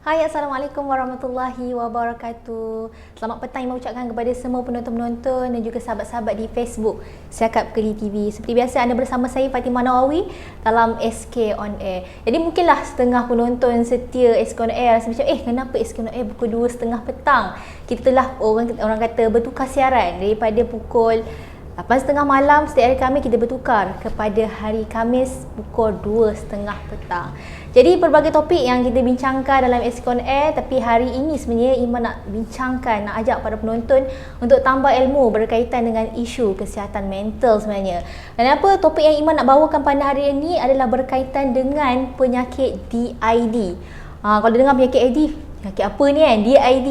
Hai, Assalamualaikum warahmatullahi wabarakatuh. Selamat petang yang mengucapkan kepada semua penonton-penonton dan juga sahabat-sahabat di Facebook Siakap Keli TV. Seperti biasa, anda bersama saya Fatimah Nawawi dalam SK On Air. Jadi mungkinlah setengah penonton setia SK On Air rasa macam, kenapa SK On Air pukul 2.30 petang? Kita telah orang kata bertukar siaran daripada pukul 8.30 malam setiap hari Khamis kita bertukar kepada hari Khamis pukul 2.30 petang. Jadi pelbagai topik yang kita bincangkan dalam SK On Air, tapi hari ini sebenarnya Iman nak bincangkan, nak ajak para penonton untuk tambah ilmu berkaitan dengan isu kesihatan mental sebenarnya. Dan apa topik yang Iman nak bawakan pada hari ini adalah berkaitan dengan penyakit DID. Kalau dengar penyakit penyakit apa ni kan? DID,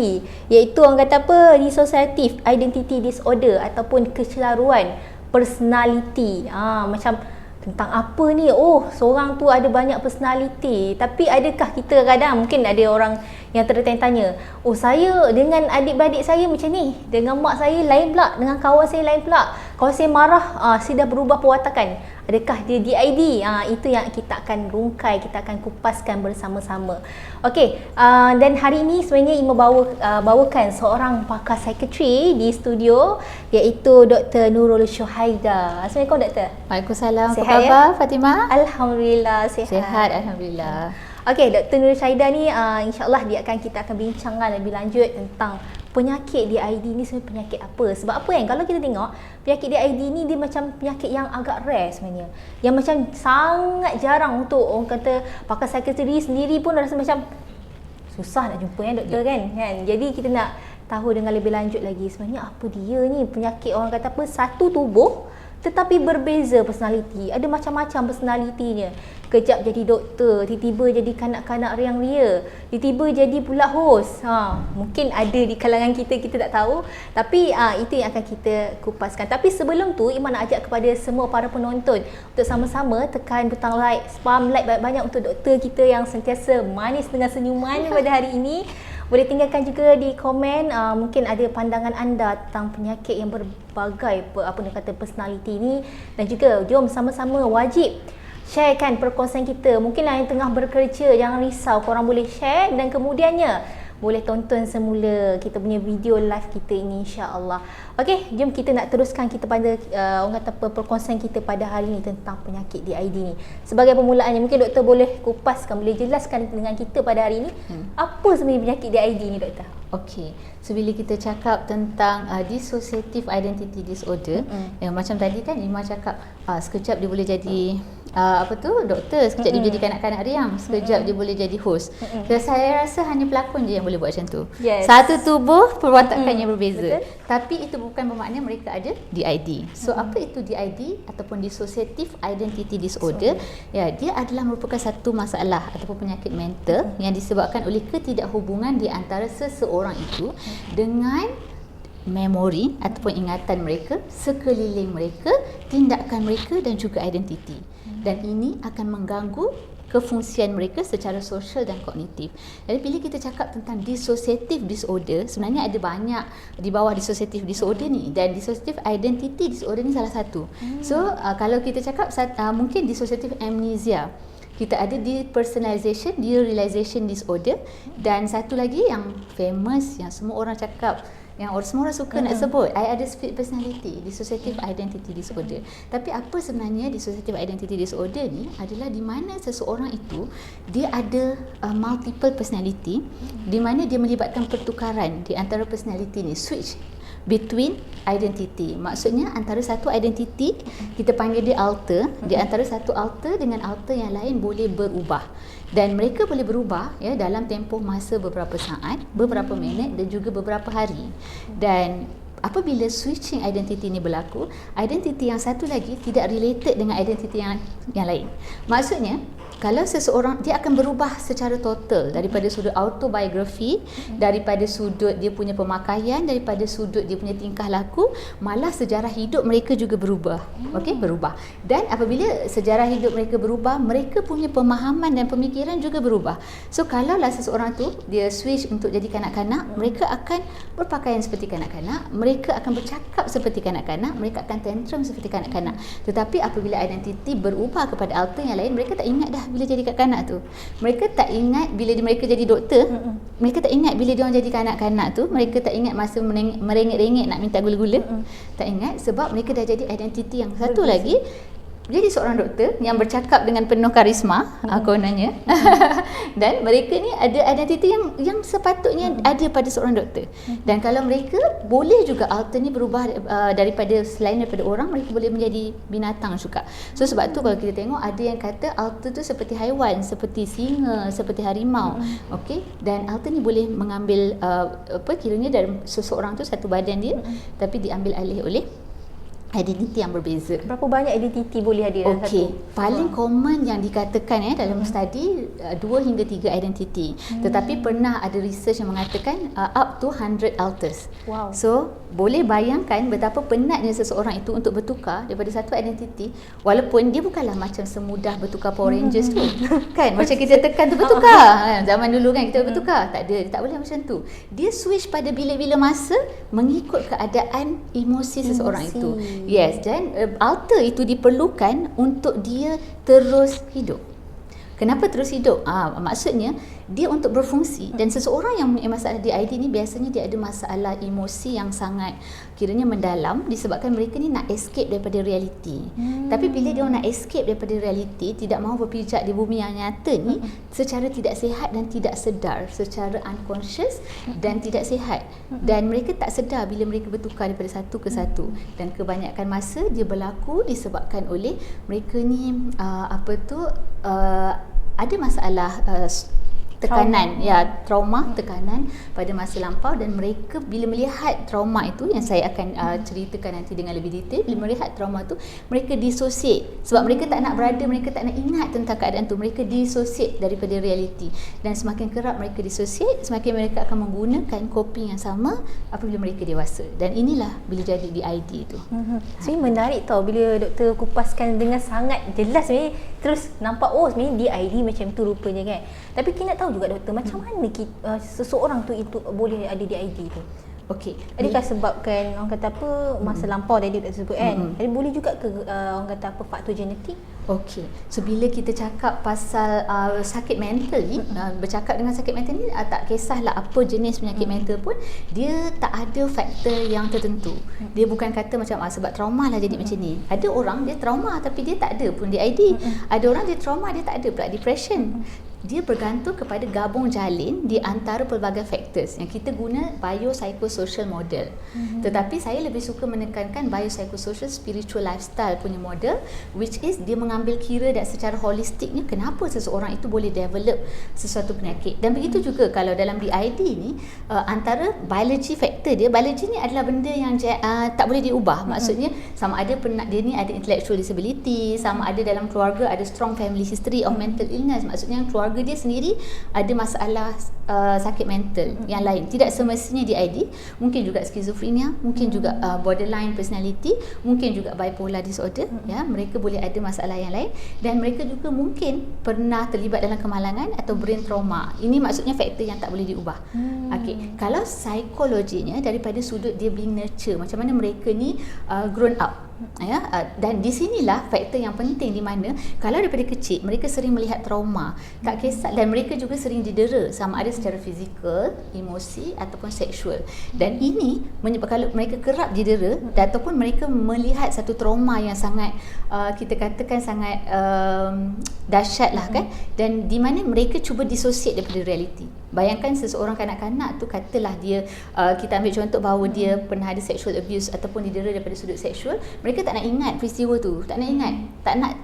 iaitu orang kata apa? Dissociative Identity Disorder ataupun kecelaruan personality. Macam tentang apa ni? Seorang tu ada banyak personality. Tapi adakah kita kadang mungkin ada orang yang tertanya-tanya, saya dengan adik-beradik saya macam ni, dengan mak saya lain pula, dengan kawan saya lain pula. Kalau saya marah, saya dah berubah perwatakan. Adakah dia DID? Itu yang kita akan rungkai, kita akan kupaskan bersama-sama. Okey, dan hari ini sebenarnya Ima bawakan seorang pakar psikiatri di studio, iaitu Dr. Nurul Syuhaida. Assalamualaikum Doktor. Waalaikumsalam. Apa Sihat, khabar Fatimah? Alhamdulillah sihat. Sihat, alhamdulillah. Okey, Dr. Nurul Syuhaida ni insya-Allah kita akan bincangkan lebih lanjut tentang penyakit DID ni sebenarnya penyakit apa. Sebab apa kan, kalau kita tengok penyakit DID ni dia macam penyakit yang agak rare sebenarnya, yang macam sangat jarang untuk orang kata pakar psikiatri sendiri pun rasa macam susah nak jumpa doktor kan. Jadi kita nak tahu dengan lebih lanjut lagi sebenarnya apa dia ni penyakit orang kata apa, satu tubuh tetapi berbeza personality. Ada macam-macam personalitinya. Kejap jadi doktor, tiba-tiba jadi kanak-kanak riang ria, tiba-tiba jadi pula host. Mungkin ada di kalangan kita tak tahu. Tapi itu yang akan kita kupaskan. Tapi sebelum tu, Iman nak ajak kepada semua para penonton untuk sama-sama tekan butang like, spam like banyak-banyak untuk doktor kita yang sentiasa manis dengan senyuman pada hari ini. Boleh tinggalkan juga di komen mungkin ada pandangan anda tentang penyakit yang berbagai personality ni, dan juga jom sama-sama wajib sharekan perkongsian kita. Mungkinlah yang tengah bekerja, jangan risau, korang boleh share dan kemudiannya boleh tonton semula kita punya video live kita ini, insya-Allah. Okey, jom kita nak teruskan kita pada orang kata perkongsian kita pada hari ini tentang penyakit DID ni. Sebagai permulaannya, mungkin doktor boleh kupaskan, boleh jelaskan dengan kita pada hari ini apa sebenarnya penyakit DID ni, doktor? Okey, so bila kita cakap tentang dissociative identity disorder, yang macam tadi kan Ima cakap, sekejap dia boleh jadi doktor, sekejap dia jadi kanak-kanak riang, sekejap dia boleh jadi host. Saya rasa hanya pelakon je yang boleh buat macam tu. Satu tubuh perwatakannya berbeza. Betul. Tapi itu bukan bermakna mereka ada DID. So apa itu DID ataupun dissociative identity disorder? Ya, dia adalah merupakan satu masalah ataupun penyakit mental yang disebabkan oleh ketidakhubungan di antara seseorang itu dengan memori ataupun ingatan mereka, sekeliling mereka, tindakan mereka dan juga identiti. Dan ini akan mengganggu kefungsian mereka secara sosial dan kognitif. Jadi bila kita cakap tentang dissociative disorder, sebenarnya ada banyak di bawah dissociative disorder ni, dan dissociative identity disorder ni salah satu. So kalau kita cakap mungkin dissociative amnesia, kita ada depersonalization, derealization disorder, dan satu lagi yang famous yang semua orang cakap, yang semua orang suka nak sebut, I ada split personality, dissociative identity disorder. Tapi apa sebenarnya dissociative identity disorder ni adalah di mana seseorang itu dia ada multiple personality, di mana dia melibatkan pertukaran di antara personality ni, switch between identity. Maksudnya antara satu identity kita panggil dia alter, di antara satu alter dengan alter yang lain boleh berubah. Dan mereka boleh berubah dalam tempoh masa beberapa saat, beberapa minit dan juga beberapa hari. Dan apabila switching identity ni berlaku, identity yang satu lagi tidak related dengan identity yang lain. Maksudnya kalau seseorang, dia akan berubah secara total daripada sudut autobiografi, daripada sudut dia punya pemakaian, daripada sudut dia punya tingkah laku, malah sejarah hidup mereka juga berubah. Berubah. Dan apabila sejarah hidup mereka berubah, mereka punya pemahaman dan pemikiran juga berubah. So kalaulah seseorang tu dia switch untuk jadi kanak-kanak, mereka akan berpakaian seperti kanak-kanak, mereka akan bercakap seperti kanak-kanak, mereka akan tantrum seperti kanak-kanak. Tetapi apabila identiti berubah kepada alter yang lain, mereka tak ingat dah bila jadi kanak-kanak tu. Mereka tak ingat bila mereka jadi doktor. Mereka tak ingat bila dia orang jadi kanak-kanak tu. Mereka tak ingat masa merengek-rengek nak minta gula-gula. Tak ingat sebab mereka dah jadi identiti yang satu lagi. Jadi seorang doktor yang bercakap dengan penuh karisma, kononnya. Dan mereka ni ada identiti yang sepatutnya ada pada seorang doktor. Dan kalau mereka boleh juga alter ni berubah daripada selain daripada orang, mereka boleh menjadi binatang juga. So sebab tu kalau kita tengok ada yang kata alter tu seperti haiwan, seperti singa, seperti harimau. Okey, dan alter ni boleh mengambil kiranya dari seseorang tu satu badan dia tapi diambil alih oleh identiti yang berbeza. Berapa banyak identiti boleh ada dalam satu? Okey, paling common yang dikatakan dalam study 2 hingga 3 identiti. Tetapi pernah ada research yang mengatakan up to 100 alters. Wow. So, boleh bayangkan betapa penatnya seseorang itu untuk bertukar daripada satu identiti, walaupun dia bukanlah macam semudah bertukar Power Rangers tu. Kan? Macam kita tekan tu bertukar. Zaman dulu kan kita bertukar. Tak ada, tak boleh macam tu. Dia switch pada bila-bila masa mengikut keadaan emosi seseorang itu. Yes, dan alter itu diperlukan untuk dia terus hidup. Kenapa terus hidup? Maksudnya dia untuk berfungsi, dan seseorang yang mempunyai masalah DID ni biasanya dia ada masalah emosi yang sangat kiranya mendalam disebabkan mereka ni nak escape daripada realiti. Tapi bila dia nak escape daripada realiti, tidak mahu berpijak di bumi yang nyata ni secara tidak sihat dan tidak sedar, secara unconscious dan tidak sihat. Dan mereka tak sedar bila mereka bertukar daripada satu ke satu. Dan kebanyakan masa dia berlaku disebabkan oleh mereka ni ada masalah tekanan, trauma, tekanan pada masa lampau, dan mereka bila melihat trauma itu yang saya akan ceritakan nanti dengan lebih detail, bila melihat trauma tu mereka dissociate sebab mereka tak nak berada, mereka tak nak ingat tentang keadaan tu, mereka dissociate daripada realiti, dan semakin kerap mereka dissociate, semakin mereka akan menggunakan coping yang sama apabila mereka dewasa, dan inilah bila jadi DID tu. Sebenarnya menarik tau bila doktor kupaskan dengan sangat jelas sebenarnya, terus nampak sebenarnya DID macam tu rupanya kan. Tapi kita nak tahu juga doktor, macam mana seseorang tu itu boleh ada DID tu? Okey, adakah sebabkan orang kata apa masa lampau tadi doktor sebut kan? Jadi boleh juga ke orang kata apa faktor genetik? Okey, so bila kita cakap pasal sakit mental ni, bercakap dengan sakit mental ni, tak kisahlah apa jenis penyakit mental pun, dia tak ada faktor yang tertentu. Dia bukan kata macam sebab trauma lah jadi macam ni. Ada orang dia trauma tapi dia tak ada pun DID. Ada orang dia trauma dia tak ada pula depression. Dia bergantung kepada gabung jalin di antara pelbagai factors yang kita guna biopsychosocial model. Tetapi saya lebih suka menekankan biopsychosocial spiritual lifestyle punya model, which is dia mengambil kira dan secara holistiknya kenapa seseorang itu boleh develop sesuatu penyakit. Dan begitu juga kalau dalam DID ni, antara biology factor dia, biology ni adalah benda yang tak boleh diubah. Maksudnya sama ada dia ni ada intellectual disability, sama ada dalam keluarga ada strong family history of mental illness. Maksudnya keluarga dia sendiri ada masalah sakit mental yang lain. Tidak semestinya DID, mungkin juga skizofrenia, mungkin juga borderline personality, mungkin juga bipolar disorder. Mereka boleh ada masalah yang lain, dan mereka juga mungkin pernah terlibat dalam kemalangan atau brain trauma. Ini maksudnya faktor yang tak boleh diubah. Okey, kalau psikologinya daripada sudut dia being nurture, macam mana mereka ni grown up. Dan di sinilah faktor yang penting, di mana kalau daripada kecil mereka sering melihat trauma, tak kisah, dan mereka juga sering didera sama ada secara fizikal, emosi ataupun seksual. Dan ini menyebabkan kalau mereka kerap didera ataupun mereka melihat satu trauma yang sangat kita katakan sangat dahsyat lah kan, dan di mana mereka cuba dissociate daripada realiti. Bayangkan seseorang kanak-kanak tu, katalah dia kita ambil contoh bahawa dia pernah ada sexual abuse ataupun didera daripada sudut seksual, mereka tak nak ingat peristiwa tu, tak nak ingat,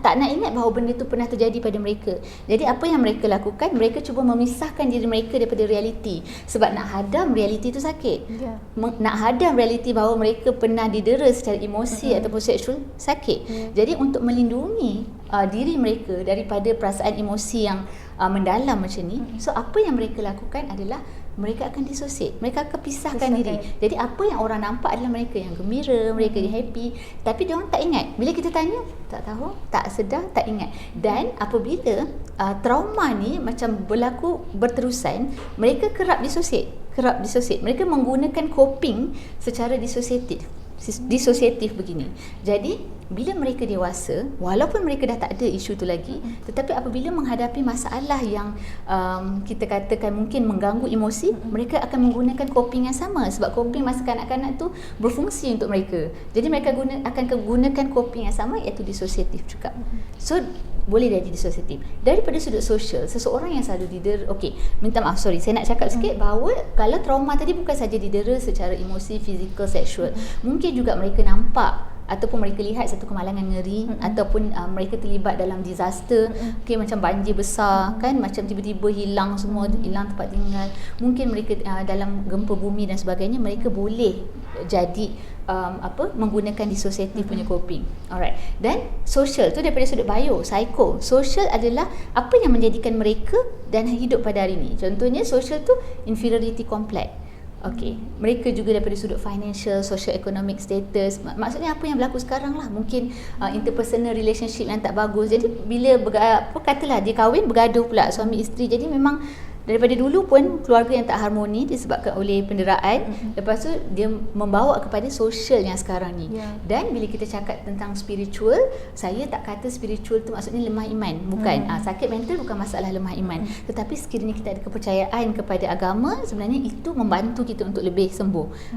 tak nak ingat bahawa benda tu pernah terjadi pada mereka. Jadi apa yang mereka lakukan, mereka cuba memisahkan diri mereka daripada realiti, sebab nak hadam realiti tu sakit. Nak hadam realiti bahawa mereka pernah didera secara emosi ataupun seksual sakit. Jadi untuk melindungi diri mereka daripada perasaan emosi yang mendalam macam ni, so apa yang mereka lakukan adalah mereka akan dissociate, mereka akan pisahkan diri. Jadi apa yang orang nampak adalah mereka yang gembira, mereka yang happy, tapi dia orang tak ingat. Bila kita tanya, tak tahu, tak sedar, tak ingat. Dan apabila trauma ni macam berlaku berterusan, mereka kerap dissociate. Mereka menggunakan coping secara disosiatif begini. Jadi bila mereka dewasa, walaupun mereka dah tak ada isu tu lagi, tetapi apabila menghadapi masalah yang kita katakan mungkin mengganggu emosi, mereka akan menggunakan coping yang sama, sebab coping masa kanak-kanak tu berfungsi untuk mereka. Jadi mereka akan gunakan coping yang sama, iaitu disosiatif juga. So boleh jadi disosiatif. Daripada sudut sosial, seseorang yang selalu didera, minta maaf, sorry, saya nak cakap sikit bahawa kalau trauma tadi bukan saja didera secara emosi, fizikal, seksual, mungkin juga mereka nampak ataupun mereka lihat satu kemalangan ngeri, ataupun mereka terlibat dalam disaster, macam banjir besar kan, macam tiba-tiba hilang semua, hilang tempat tinggal, mungkin mereka dalam gempa bumi dan sebagainya, mereka boleh jadi menggunakan disosiatif punya coping. Alright. Dan social tu daripada sudut bio, psycho. Social adalah apa yang menjadikan mereka dan hidup pada hari ini. Contohnya social tu inferiority complex. Mereka juga daripada sudut financial, social economic status. Maksudnya apa yang berlaku sekarang lah, mungkin interpersonal relationship yang tak bagus. Jadi bila katalah dia kahwin, bergaduh pula suami isteri. Jadi memang daripada dulu pun keluarga yang tak harmoni disebabkan oleh penderaan. Lepas tu dia membawa kepada sosial yang sekarang ni. Dan bila kita cakap tentang spiritual, saya tak kata spiritual tu maksudnya lemah iman. Bukan. Sakit mental bukan masalah lemah iman. Tetapi sekiranya kita ada kepercayaan kepada agama, sebenarnya itu membantu kita untuk lebih sembuh.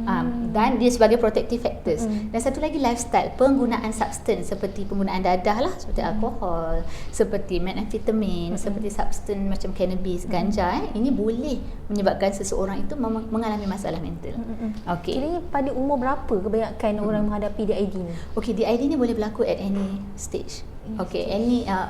Dan dia sebagai protective factors. Dan satu lagi lifestyle, penggunaan substance seperti penggunaan dadah lah, seperti alkohol, seperti methamphetamine, seperti substance macam cannabis, ganja. Ini boleh menyebabkan seseorang itu mengalami masalah mental. Kiranya pada umur berapa kebanyakan orang menghadapi DID ni? DID ni boleh berlaku at any stage.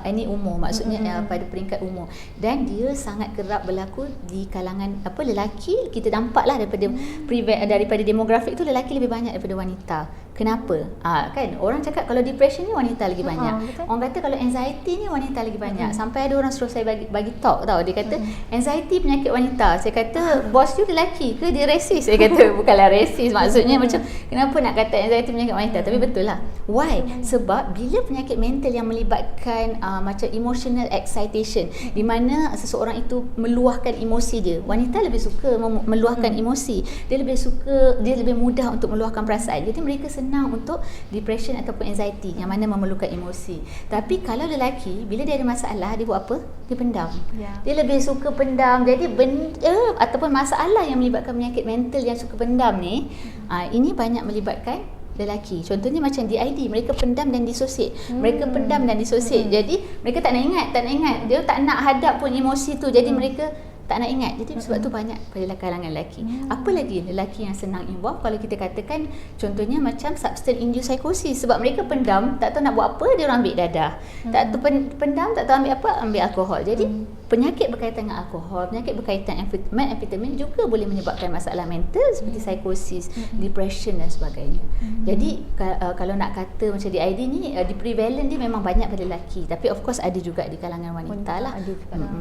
Any umur, maksudnya pada peringkat umur. Dan dia sangat kerap berlaku di kalangan lelaki. Kita nampaklah daripada demografik tu, lelaki lebih banyak daripada wanita. Kenapa? Kan orang cakap kalau depression ni wanita lagi banyak. Orang kata kalau anxiety ni wanita lagi banyak. Sampai ada orang suruh saya bagi talk tau. Dia kata anxiety penyakit wanita. Saya kata bos you lelaki ke dia racist? Saya kata bukanlah racist. Maksudnya macam kenapa nak kata anxiety penyakit wanita? Tapi betul lah. Why? Sebab bila penyakit mental yang melibatkan macam emotional excitation, di mana seseorang itu meluahkan emosi dia. Wanita lebih suka meluahkan emosi. Dia lebih mudah untuk meluahkan perasaan. Jadi mereka senang untuk depression ataupun anxiety yang mana memerlukan emosi. Tapi kalau lelaki, bila dia ada masalah, dia buat apa? Dia pendam. Dia lebih suka pendam. Jadi benda ataupun masalah yang melibatkan penyakit mental yang suka pendam ni, ini banyak melibatkan lelaki. Contohnya macam DID, mereka pendam dan disosiat. Mereka pendam dan disosiat. Jadi mereka tak nak ingat. Dia tak nak hadap pun emosi tu. Jadi mereka tak nak ingat. Jadi sebab tu banyak pada kalangan lelaki. Apa lagi lelaki yang senang involve, kalau kita katakan contohnya macam substance induced psychosis. Sebab mereka pendam, tak tahu nak buat apa, dia orang ambil dadah. Tak tahu pendam, tak tahu ambil apa, ambil alkohol. Jadi penyakit berkaitan dengan alkohol, penyakit berkaitan methamphetamine juga boleh menyebabkan masalah mental seperti psikosis, depression dan sebagainya. Jadi kalau nak kata macam DID ni, di prevalent dia memang banyak pada lelaki. Tapi of course ada juga di kalangan wanita lah. Ada juga lah.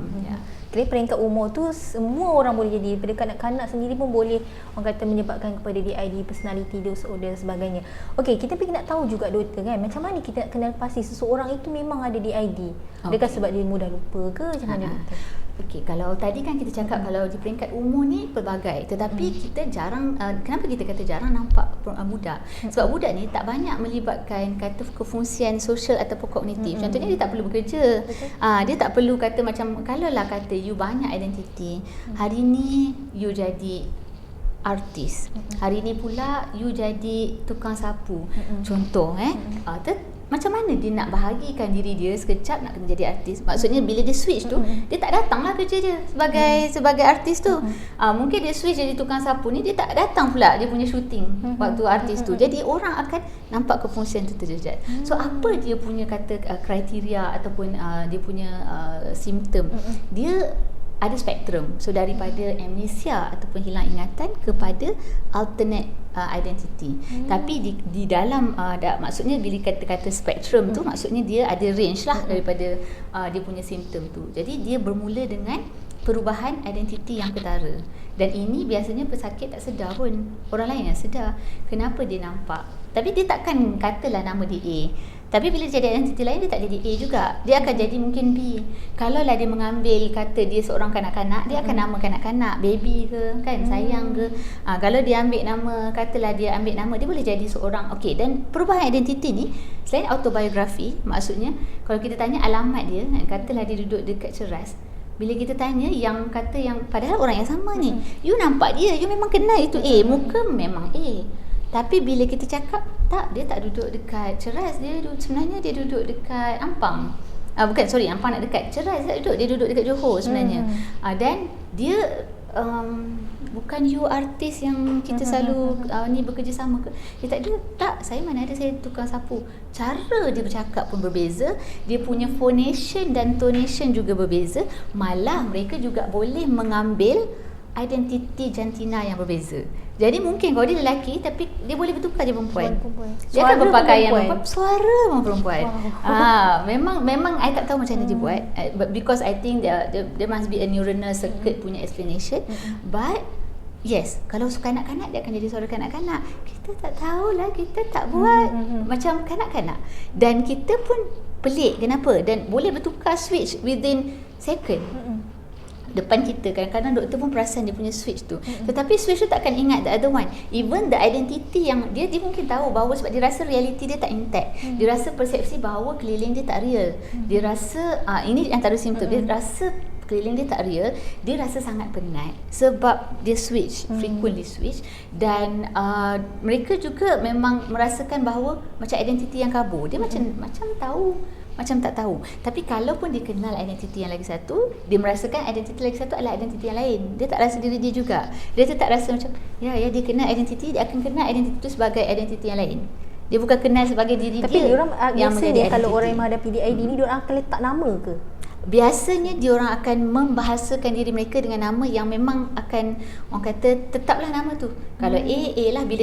Kira peringkat umur tu semua orang boleh jadi. Daripada kanak-kanak sendiri pun boleh orang kata menyebabkan kepada DID, personality disorder dan sebagainya. Kita pergi nak tahu juga doktor kan, macam mana kita nak kenal pasti seseorang itu memang ada DID. Adakah sebab dia mudah lupa ke macam mana doktor? Kalau tadi kan kita cakap kalau di peringkat umur ni pelbagai, tetapi kita jarang, kenapa kita kata jarang nampak budak? Sebab budak ni tak banyak melibatkan kata kefungsian sosial ataupun kognitif. Contohnya dia tak perlu bekerja. Dia tak perlu kata macam, kalau lah kata you banyak identiti, hari ni you jadi artis, hari ni pula you jadi tukang sapu. Contoh macam mana dia nak bahagikan diri dia sekejap nak kena jadi artis? Maksudnya bila dia switch tu, dia tak datanglah kerja dia sebagai artis tu. Mungkin dia switch jadi tukang sapu ni, dia tak datang pula dia punya shooting waktu artis tu. Jadi orang akan nampak kefungsian tu terjerat. So apa dia punya kata kriteria ataupun dia punya simptom? Dia ada spektrum. So daripada amnesia ataupun hilang ingatan kepada alternate identity. Tapi di dalam maksudnya bila kata spektrum tu, maksudnya dia ada range lah daripada dia punya simptom tu. Jadi dia bermula dengan perubahan identiti yang ketara. Dan ini biasanya pesakit tak sedar pun. Orang lain yang sedar kenapa dia nampak. Tapi dia takkan katalah nama dia A. Tapi bila dia jadi identiti lain, dia tak jadi A juga. Dia akan jadi mungkin B. Kalau lah dia mengambil kata dia seorang kanak-kanak, dia akan nama kanak-kanak, baby ke, kan, sayang ke. Kalau dia ambil nama, katalah dia ambil nama, dia boleh jadi seorang. Okey, dan perubahan identiti ni selain autobiografi, maksudnya kalau kita tanya alamat dia, katalah dia duduk dekat Ceras. Bila kita tanya yang kata yang padahal orang yang sama ni, you nampak dia, you memang kenal itu A, muka memang A. Tapi bila kita cakap, tak, dia tak duduk dekat Ceras, sebenarnya dia duduk dekat Ampang. Ampang nak dekat Ceras, dia duduk dekat Johor sebenarnya. Dan dia bukan you artis yang kita selalu ni bekerjasama ke. Dia tak, saya mana ada, saya tukang sapu. Cara dia bercakap pun berbeza, dia punya phonation dan tonation juga berbeza. Malah mereka juga boleh mengambil identiti jantina yang berbeza. Jadi mungkin kalau dia lelaki tapi dia boleh bertukar je perempuan. Dia akan berpakaian perempuan, suara pun perempuan. Memang I tak tahu macam mana dia buat. But because I think there must be a neuronal circuit punya explanation. But yes, kalau suka kanak-kanak dia akan jadi suara kanak-kanak. Kita tak tahulah, kita tak buat macam kanak-kanak. Dan kita pun pelik kenapa, dan boleh bertukar switch within second. Depan kita, kadang-kadang doktor pun perasan dia punya switch tu. Tetapi switch tu tak akan ingat the other one. Even the identity yang dia mungkin tahu bahawa sebab dia rasa reality dia tak intact. Dia rasa persepsi bahawa keliling dia tak real. Dia rasa ini antara simptom. Dia rasa keliling dia tak real. Dia rasa sangat penat sebab dia switch, frequently switch. Dan mereka juga memang merasakan bahawa macam identiti yang kabur. Dia macam tahu, macam tak tahu. Tapi kalaupun dia kenal identiti yang lagi satu, dia merasakan identiti lagi satu adalah identiti yang lain. Dia tak rasa diri dia juga. Dia tetap rasa macam dia kenal identiti, dia akan kenal identiti itu sebagai identiti yang lain. Dia bukan kenal sebagai diri Tapi dia. Tapi diorang yang biasanya kalau orang yang menghadapi DID ni, diorang akan letak nama ke? Biasanya diorang akan membahasakan diri mereka dengan nama yang memang akan, orang kata, tetaplah nama tu. Kalau A lah bila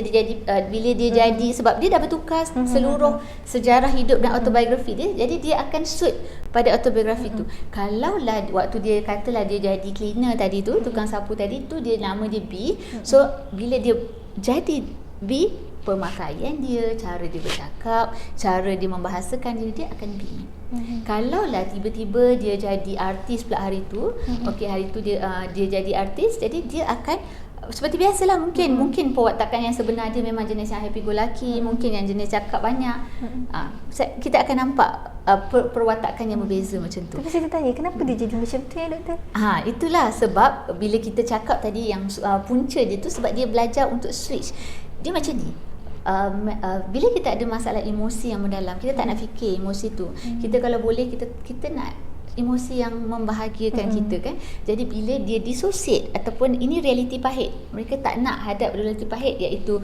dia jadi sebab dia dah bertukar seluruh sejarah hidup dan autobiografi dia, jadi dia akan suit pada autobiografi tu. Kalau lah waktu dia katalah dia jadi cleaner tadi tu, tukang sapu tadi tu, dia nama dia B. So bila dia jadi B, pemakaian dia, cara dia bercakap, cara dia membahasakan diri dia akan B. Kalau lah tiba-tiba dia jadi artis pula hari tu, okey, hari tu dia jadi artis, jadi dia akan seperti biasalah, mungkin perwatakan yang sebenar dia memang jenis yang happy go lucky, mungkin yang jenis cakap banyak. Kita akan nampak perwatakan yang berbeza macam tu. Tapi saya tanya, kenapa dia jadi macam tu ya, doktor? Itulah sebab bila kita cakap tadi yang punca dia tu, sebab dia belajar untuk switch. Dia macam ni. Bila kita ada masalah emosi yang mendalam, kita tak nak fikir emosi tu. Kita kalau boleh kita nak emosi yang membahagiakan kita, kan. Jadi bila dia dissociate ataupun ini realiti pahit, mereka tak nak hadap realiti pahit, iaitu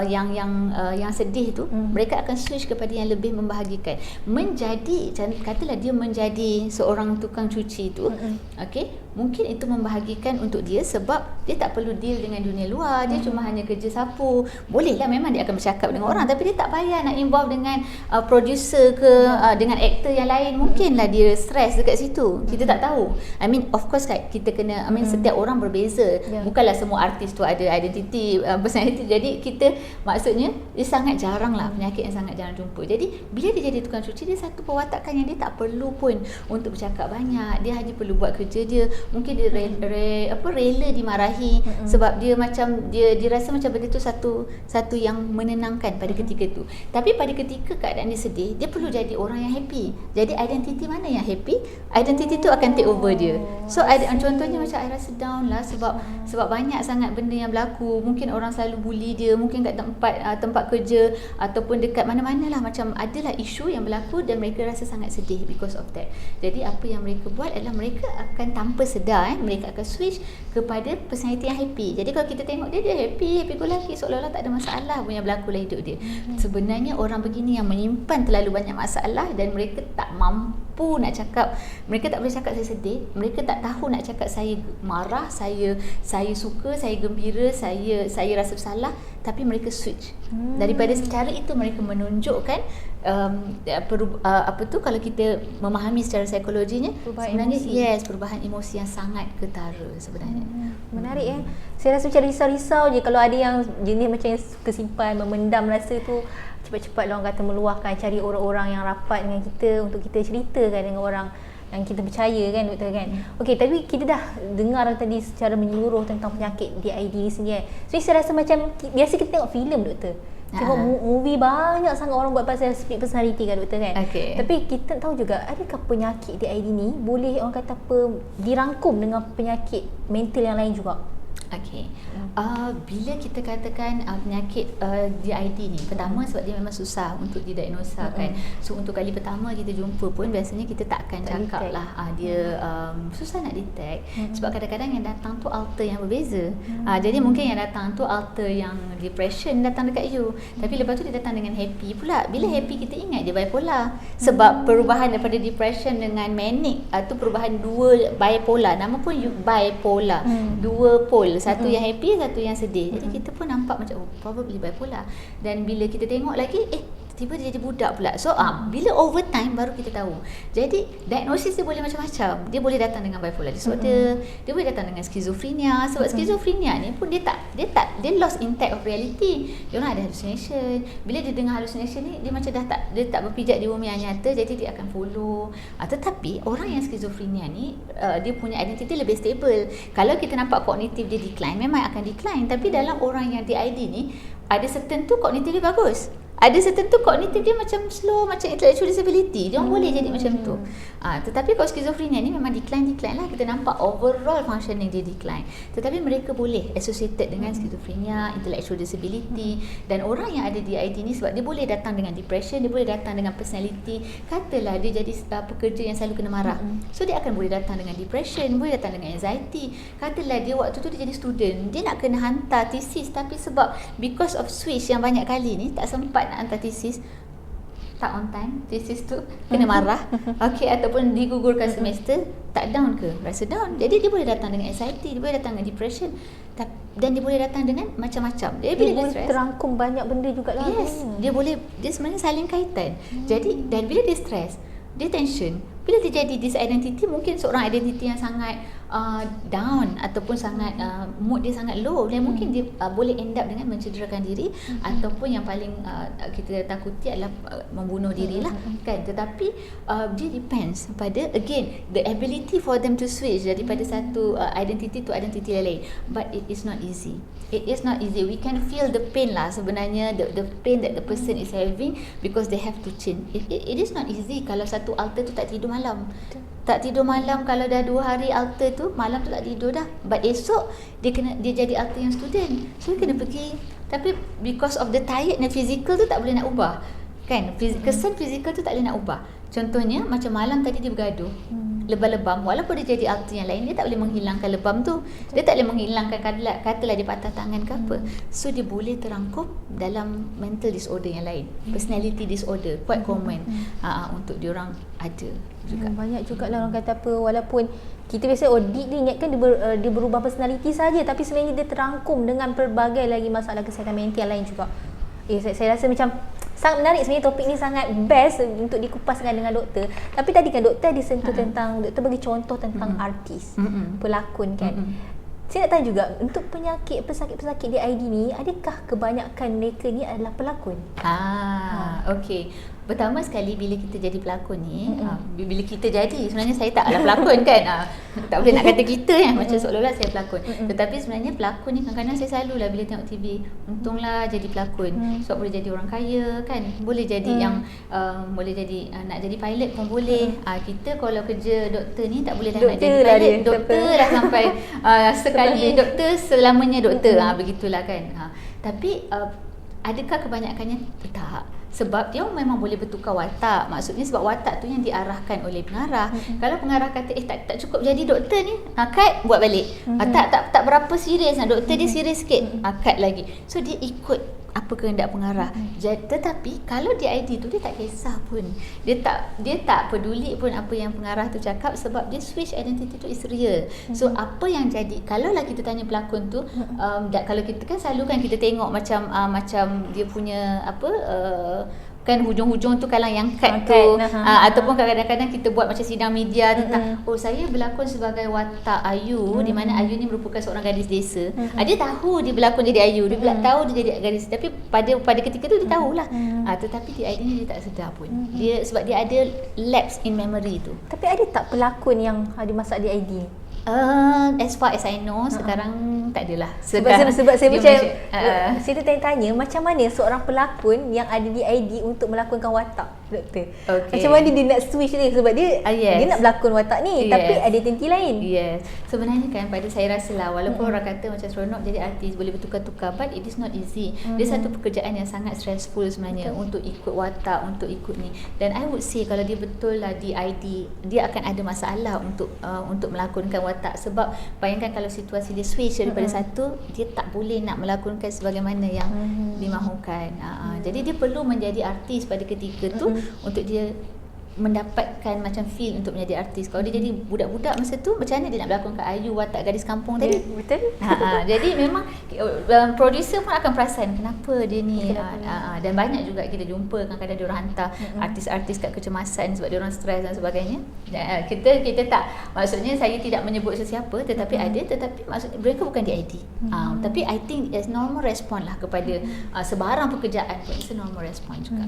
yang sedih tu, mereka akan switch kepada yang lebih membahagiakan. Katalah dia menjadi seorang tukang cuci tu, okey, mungkin itu membahagikan untuk dia sebab dia tak perlu deal dengan dunia luar, dia cuma hanya kerja sapu. Bolehlah memang dia akan bercakap dengan orang, tapi dia tak payah nak involve dengan producer ke dengan aktor yang lain. Mungkinlah dia stress dekat situ, kita tak tahu. I mean, of course kan, kita kena, setiap orang berbeza. Bukanlah semua artis tu ada identiti personality. Jadi kita, maksudnya dia sangat jarang lah, penyakit yang sangat jarang jumpa. Jadi bila dia jadi tukang cuci, dia satu perwatakan yang dia tak perlu pun untuk bercakap banyak. Dia hanya perlu buat kerja dia. Mungkin dia rela dimarahi sebab dia macam dia rasa macam benda tu satu yang menenangkan pada ketika tu. Tapi pada ketika keadaan dia sedih, dia perlu jadi orang yang happy. Jadi identiti mana yang happy, identiti tu akan take over dia. So contohnya macam I rasa down lah sebab banyak sangat benda yang berlaku. Mungkin orang selalu bully dia, mungkin kat tempat kerja ataupun dekat mana-mana lah, macam adalah isu yang berlaku dan mereka rasa sangat sedih because of that. Jadi apa yang mereka buat adalah mereka akan tanpa sedar mereka akan switch kepada personality yang happy. Jadi kalau kita tengok dia happy go lucky, seolah-olah tak ada masalah pun yang berlaku dalam hidup dia. Sebenarnya orang begini yang menyimpan terlalu banyak masalah dan mereka tak mampu nak cakap. Mereka tak boleh cakap saya sedih, mereka tak tahu nak cakap saya marah, saya suka, saya gembira, saya rasa bersalah, tapi mereka switch. Daripada cara itu mereka menunjukkan kalau kita memahami secara psikologinya, sebenarnya emosi. Perubahan emosi yang sangat ketara sebenarnya. Menarik Saya rasa macam risau-risau je kalau ada yang jenis macam yang suka simpan, memendam rasa tu. cepat-cepat lah orang kata meluahkan, cari orang-orang yang rapat dengan kita untuk kita ceritakan dengan orang yang kita percaya kan doktor kan. Okey, tapi kita dah dengar tadi secara menyeluruh tentang penyakit DID ni sendiri kan. So saya rasa macam biasa kita tengok filem doktor. Tengok movie banyak sangat orang buat pasal split personality kan doktor kan. Tapi kita tahu juga adakah penyakit DID ni boleh orang kata apa dirangkum dengan penyakit mental yang lain juga? Okey. Bila kita katakan penyakit DID ni, pertama sebab dia memang susah untuk didiagnosa kan. So untuk kali pertama kita jumpa pun biasanya kita takkan cakap lah dia susah nak detect sebab kadang-kadang yang datang tu alter yang berbeza. Jadi mungkin yang datang tu alter yang depression datang dekat you, tapi lepas tu dia datang dengan happy pula. Bila happy kita ingat dia bipolar sebab perubahan daripada depression dengan manic tu perubahan dua bipolar. Nama pun you bipolar, dua pole, satu yang happy, satu yang sedih. Jadi kita pun nampak macam probably bipolar. Dan bila kita tengok lagi tiba dia jadi budak pula. So bila over time baru kita tahu. Jadi diagnosis dia boleh macam-macam. Dia boleh datang dengan bipolar disorder, dia boleh datang dengan skizofrenia. Sebab skizofrenia ni pun dia lost intact of reality. Dia orang ada hallucination. Bila dia dengar hallucination ni dia macam dia tak berpijak di bumi yang nyata, jadi dia akan follow. Tetapi orang yang skizofrenia ni dia punya identity lebih stable. Kalau kita nampak kognitif dia decline, memang akan decline. Tapi dalam orang yang DID ni ada certain tu kognitif dia bagus. Ada certain tu kognitif dia macam slow, macam intellectual disability. Dia orang boleh jadi macam tu. Tetapi kalau skizofrenia ni memang decline lah. Kita nampak overall functioning dia decline. Tetapi mereka boleh associated dengan skizofrenia, intellectual disability. Dan orang yang ada DID ni sebab dia boleh datang dengan depression, dia boleh datang dengan personality. Katalah dia jadi pekerja yang selalu kena marah. So dia akan boleh datang dengan depression, boleh datang dengan anxiety. Katalah dia waktu tu dia jadi student, dia nak kena hantar thesis tapi sebab because of switch yang banyak kali ni tak sempat nak hantar thesis, tak on time, thesis tu kena marah, ataupun digugurkan semester, tak down ke? Rasa down. Jadi dia boleh datang dengan anxiety, dia boleh datang dengan depression, dan dia boleh datang dengan macam-macam. Jadi bila dia boleh stress, terangkum banyak benda jugalah. yes, dia sebenarnya saling kaitan. Jadi dan bila dia stress, dia tension, bila dia jadi disidentity, mungkin seorang identiti yang sangat down ataupun sangat mood dia sangat low, dan mungkin dia boleh end up dengan mencederakan diri ataupun yang paling kita takuti adalah membunuh diri lah kan. Tetapi dia depends pada again the ability for them to switch daripada satu identity to identity lain. But it is not easy. It is not easy. We can feel the pain lah sebenarnya, the pain that the person is having because they have to change. It is not easy kalau satu alter tu tak tidur malam. Tak tidur malam, kalau dah 2 hari alter tu, malam tu tak tidur dah. But esok dia jadi alter yang student. So dia kena pergi. Tapi because of the tired dan physical tu tak boleh nak ubah. Kan? Kesan physical tu tak boleh nak ubah. Contohnya macam malam tadi dia bergaduh. Lebam-lebam, walaupun dia jadi alter yang lain, dia tak boleh menghilangkan lebam tu. Dia tak boleh menghilangkan katalah dia patah tangan ke apa. So dia boleh terangkum dalam mental disorder yang lain. Personality disorder, quite common untuk diorang ada juga. Banyak jugalah orang kata apa, walaupun kita biasa dia ingatkan dia berubah personality saja, tapi sebenarnya dia terangkum dengan pelbagai lagi masalah kesihatan mental yang lain juga. Saya rasa macam sangat menarik sebenarnya, topik ni sangat best untuk dikupaskan dengan doktor. Tapi tadi kan doktor disentuh tentang, doktor bagi contoh tentang artis, pelakon kan. Saya nak tanya juga, untuk pesakit-pesakit DID ni, adakah kebanyakan mereka ni adalah pelakon? Okey. Pertama sekali bila kita jadi pelakon ni, bila kita jadi, sebenarnya saya taklah pelakon kan. Tak boleh nak kata kita kan, macam seolah-olah saya pelakon. Tetapi sebenarnya pelakon ni kadang-kadang saya selalulah bila tengok TV, untunglah jadi pelakon. Sebab boleh jadi orang kaya kan, boleh jadi yang boleh jadi nak jadi pilot pun boleh. Kita kalau kerja doktor ni tak boleh dah nak jadi pilot. Doktor dah sampai sekali doktor selamanya doktor. Begitulah kan. Tapi adakah kebanyakannya? Tak. Sebab dia memang boleh bertukar watak. Maksudnya sebab watak tu yang diarahkan oleh pengarah. Kalau pengarah kata tak cukup jadi doktor ni, cut, buat balik. Tak berapa serius, doktor dia serius sikit, cut lagi. So dia ikut apa kehendak pengarah. Tetapi kalau DID tu dia tak kisah pun. Dia tak peduli pun apa yang pengarah tu cakap, sebab dia switch identity tu is real. So apa yang jadi, kalau lah kita tanya pelakon tu, kalau kita kan selalu kan kita tengok macam dia punya kan hujung-hujung tu kalang yang cut tu, ataupun kadang-kadang kita buat macam sidang media tentang saya berlakon sebagai watak Ayu, di mana Ayu ni merupakan seorang gadis desa. Dia tahu dia berlakon jadi Ayu, dia tahu dia jadi gadis, tapi pada ketika tu dia tahulah. Tetapi di idea ni dia tak sedar pun. Dia sebab dia ada lapse in memory tu. Tapi ada tak pelakon yang ada masalah di ID? As far as I know, sekarang tak adalah. Sebab saya macam saya tanya macam mana seorang pelakon yang ada di ID untuk melakonkan watak, doktor. Macam mana dia nak switch ni, sebab dia dia nak berlakon watak ni tapi ada identiti lain. Sebenarnya kan pada saya rasalah, walaupun orang kata macam seronok jadi artis, boleh bertukar-tukar, but it is not easy. Dia satu pekerjaan yang sangat stressful sebenarnya, untuk ikut watak, untuk ikut ni. Dan I would say kalau dia betul lah di ID, dia akan ada masalah untuk melakonkan watak. Sebab bayangkan kalau situasi dia switch daripada satu, dia tak boleh nak melakonkan sebagaimana yang dimahukan. Jadi dia perlu menjadi artis pada ketika tu untuk dia mendapatkan macam feel untuk menjadi artis. Kalau dia jadi budak-budak masa tu, macam mana dia nak berlakon kat Ayu, watak gadis kampung tadi? Betul. Jadi memang producer pun akan perasan kenapa dia ni. Dan banyak juga kita jumpa kadang-kadang dia orang hantar artis-artis kat kecemasan sebab dia orang stres dan sebagainya. Kita tak, maksudnya saya tidak menyebut sesiapa, tetapi maksudnya mereka bukan di ID. Tapi I think as normal respond lah kepada sebarang pekerjaan pun, it's a normal respond juga.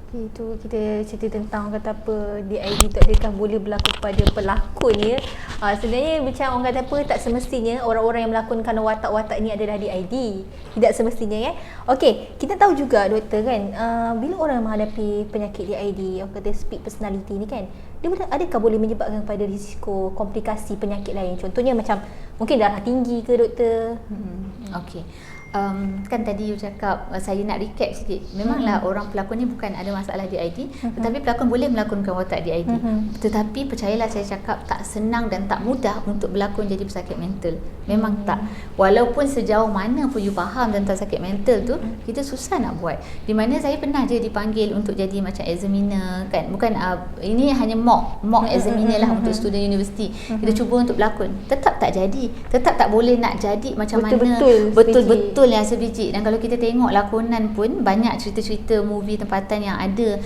Itu kita cerita tentang kata apa DID tu adakah boleh berlaku kepada pelakon ya. Sebenarnya macam orang kata apa, tak semestinya orang-orang yang melakonkan watak-watak ni adalah DID. Tidak semestinya ya. Okey, kita tahu juga doktor kan, bila orang menghadapi penyakit DID, orang kata split personality ni kan, dia adakah boleh menyebabkan kepada risiko komplikasi penyakit lain? Contohnya macam mungkin darah tinggi ke doktor? Okey. Kan tadi you cakap, saya nak recap sikit. Memanglah orang pelakon ni bukan ada masalah DID, tetapi pelakon boleh melakonkan watak DID. Tetapi percayalah saya cakap, tak senang dan tak mudah untuk berlakon jadi pesakit mental. Memang tak. Walaupun sejauh mana pun you faham tentang sakit mental tu, kita susah nak buat. Di mana saya pernah je dipanggil untuk jadi macam examiner kan. Bukan ini hanya mock examiner lah untuk student universiti. Kita cuba untuk berlakon, tetap tak jadi. Tetap tak boleh nak jadi macam betul-betul yang sebiji. Dan kalau kita tengok lakonan pun, banyak cerita-cerita movie tempatan yang ada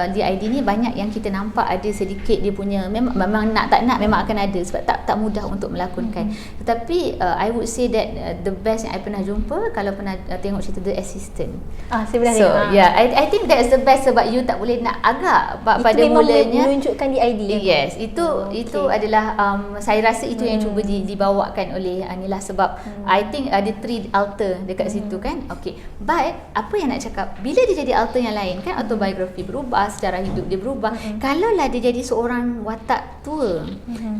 DID ni, banyak yang kita nampak ada sedikit dia punya, memang nak tak nak memang akan ada, sebab tak mudah untuk melakonkan. Tetapi I would say that the best yang I pernah jumpa, kalau pernah tengok cerita The Assistant. Saya pernah tengok. I think that's the best, sebab you tak boleh nak agak pada mulanya menunjukkan DID. Yes, itu adalah saya rasa itu yang cuba dibawakan oleh Anilah, sebab I think ada 3 alter dekat situ kan. Okay, but apa yang nak cakap, bila dia jadi alter yang lain kan, autobiografi berubah, sejarah hidup dia berubah. Kalaulah dia jadi seorang watak tua,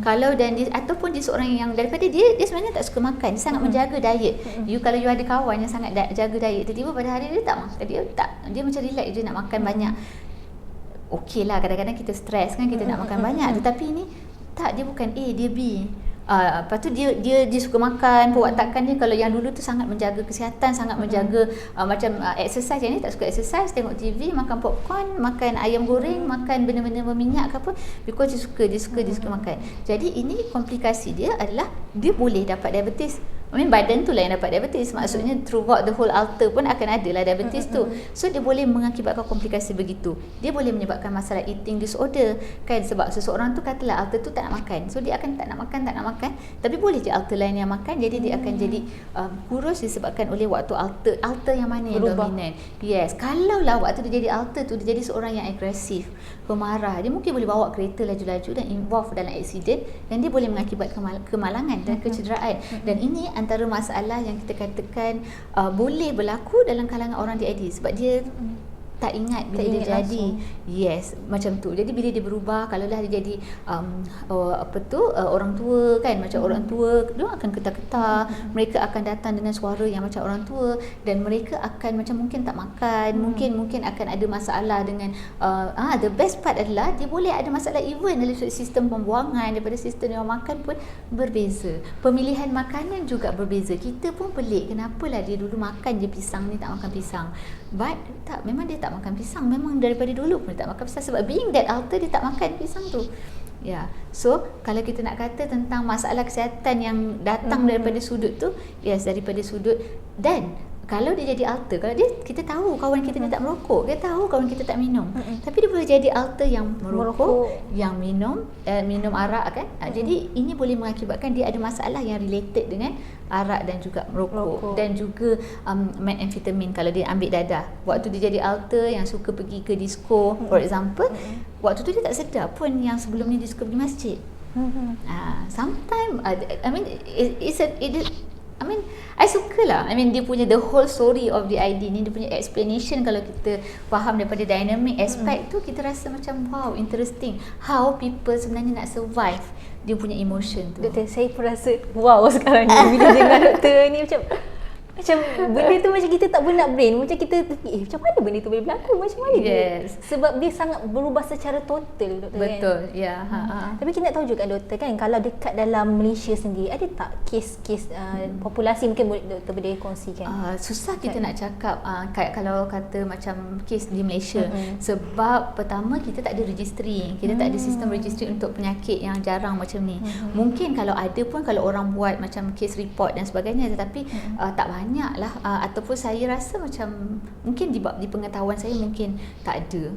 kalau dan dia, ataupun dia seorang yang daripada dia sebenarnya tak suka makan, dia sangat menjaga diet. Kalau you ada kawan yang sangat jaga diet, tiba-tiba pada hari dia tak makan, dia macam relax, dia nak makan banyak. Okey lah, kadang-kadang kita stres kan, kita nak makan banyak, tetapi ni tak, dia bukan A, dia B. Lepas tu dia suka makan, perwatakan dia kalau yang dulu tu sangat menjaga kesihatan, sangat menjaga macam exercise. Yang ni tak suka exercise, tengok TV, makan popcorn, makan ayam goreng, makan benda-benda berminyak ke apa, because dia suka makan. Jadi ini komplikasi dia adalah dia boleh dapat diabetes. Badan tu lah yang dapat diabetes. Maksudnya throughout the whole alter pun akan ada lah diabetes tu. So dia boleh mengakibatkan komplikasi begitu. Dia boleh menyebabkan masalah eating disorder kan, sebab seseorang tu katalah alter tu tak nak makan, so dia akan tak nak makan, tapi boleh je alter lain yang makan. Jadi dia akan jadi kurus disebabkan oleh waktu alter yang mana yang dominan. Yes, kalau lah waktu dia jadi alter tu, dia jadi seorang yang agresif, pemarah, dia mungkin boleh bawa kereta laju-laju dan involve dalam accident, dan dia boleh mengakibatkan kemalangan dan kecederaan. Dan ini antara masalah yang kita katakan boleh berlaku dalam kalangan orang DID, sebab dia tak ingat bila dia jadi langsung. Yes, macam tu. Jadi bila dia berubah, kalaulah dia jadi orang tua kan, macam orang tua, dia akan ketar-ketar, mereka akan datang dengan suara yang macam orang tua, dan mereka akan macam mungkin tak makan, mungkin akan ada masalah dengan the best part adalah dia boleh ada masalah even dalam sistem pembuangan, daripada sistem yang makan pun berbeza, pemilihan makanan juga berbeza. Kita pun pelik, kenapalah dia dulu makan je pisang, ni tak makan pisang. But tak, memang dia tak makan pisang, memang daripada dulu pun dia tak makan pisang, sebab being that alter dia tak makan pisang tu. So kalau kita nak kata tentang masalah kesihatan yang datang daripada sudut tu, yes, daripada sudut. Dan kalau dia jadi alter, kalau dia, kita tahu kawan kita ni tak merokok, dia tahu kawan kita tak minum, tapi dia boleh jadi alter yang merokok, yang minum arak kan. Jadi ini boleh mengakibatkan dia ada masalah yang related dengan arak dan juga merokok. Dan juga methamphetamine kalau dia ambil dadah. Waktu dia jadi alter yang suka pergi ke disco, for example, waktu tu dia tak sedar pun yang sebelum ni dia suka pergi masjid. Sometimes I suka lah. Dia punya the whole story of the ID ni, dia punya explanation, kalau kita faham daripada dynamic aspect tu, kita rasa macam wow, interesting how people sebenarnya nak survive dia punya emotion tu. Doktor, saya pun rasa wow sekarang ni bila dengar doktor ni, macam benda tu macam kita tak boleh nak brain, macam kita macam mana benda tu boleh berlaku, macam mana dia, sebab dia sangat berubah secara total, doktor. Betul, kan? ya. Tapi kita nak tahu juga doktor kan, kalau dekat dalam Malaysia sendiri ada tak kes-kes populasi, mungkin doktor boleh kongsikan? Susah kita nak cakap kalau kata macam kes di Malaysia, sebab pertama kita tak ada registry, kita tak ada sistem registry untuk penyakit yang jarang macam ni. Mungkin kalau ada pun, kalau orang buat macam case report dan sebagainya, tetapi tak banyak lah, ataupun saya rasa macam mungkin di pengetahuan saya mungkin tak ada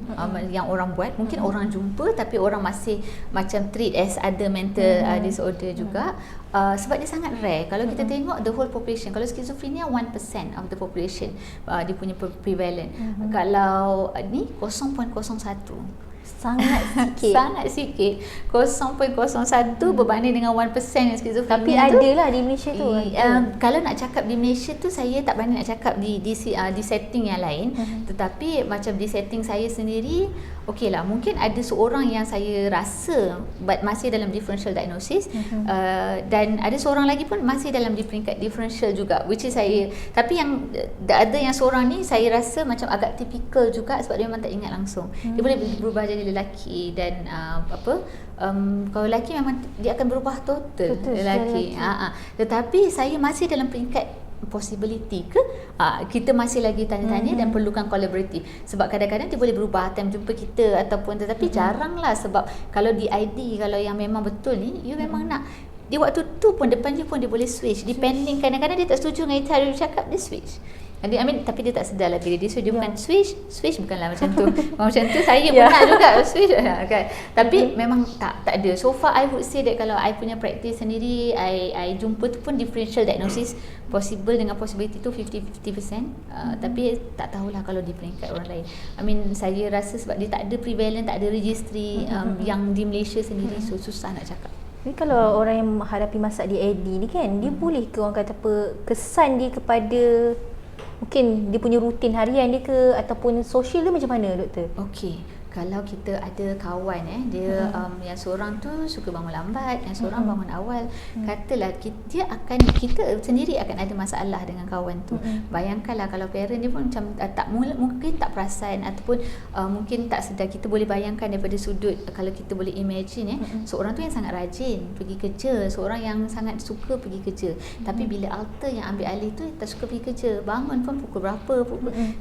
yang orang buat. Mungkin orang jumpa tapi orang masih macam treat as ada mental disorder juga. Sebab dia sangat rare. Kalau kita tengok the whole population, kalau schizophrenia 1% of the population dia punya prevalent. Kalau ni 0.01, sangat sikit. Sangat sikit. 0.01 berbanding dengan 1% yang skizofrenia. Tapi ada lah di Malaysia tu. Kalau nak cakap di Malaysia tu, saya tak berani nak cakap di setting yang lain. Tetapi macam di setting saya sendiri, okey lah, mungkin ada seorang yang saya rasa masih dalam differential diagnosis, dan ada seorang lagi pun masih dalam di peringkat differential juga, which is saya. Tapi yang ada yang seorang ni saya rasa macam agak typical juga, sebab dia memang tak ingat langsung. Dia boleh berubah jadi lelaki, dan kalau lelaki memang dia akan berubah total lelaki. Tetapi saya masih dalam peringkat possibility ke, kita masih lagi tanya-tanya dan perlukan collaborative, sebab kadang-kadang dia boleh berubah time jumpa kita ataupun, tetapi jarang lah, sebab kalau di ID, kalau yang memang betul ni, you memang nak dia waktu tu pun depan dia pun dia boleh switch, depending, kadang-kadang dia tak setuju dengan cara dia cakap, dia switch. Tapi dia tak sedar lah bila dia switch, dia bukan switch bukanlah macam tu. Macam tu saya pernah juga switch kan. Tapi memang tak ada. So far I would say that kalau I punya practice sendiri, I jumpa tu pun differential diagnosis possible dengan possibility tu 50-50%. Tapi tak tahulah kalau di peringkat orang lain. Saya rasa sebab dia tak ada prevalent, tak ada registry yang di Malaysia sendiri, so susah nak cakap. Tapi kalau orang yang menghadapi masalah DID ni kan, dia boleh ke orang kata apa, kesan dia kepada mungkin dia punya rutin harian dia ke, ataupun sosial dia macam mana, doktor? Okey, kalau kita ada kawan dia yang seorang tu suka bangun lambat, yang seorang bangun awal, katalah kita sendiri akan ada masalah dengan kawan tu. Bayangkanlah kalau parent dia pun macam mungkin tak perasan, ataupun mungkin tak sedar. Kita boleh bayangkan daripada sudut, kalau kita boleh imagine seorang tu yang sangat rajin pergi kerja, seorang yang sangat suka pergi kerja, tapi bila alter yang ambil alih tu tak suka pergi kerja, bangun pun pukul berapa,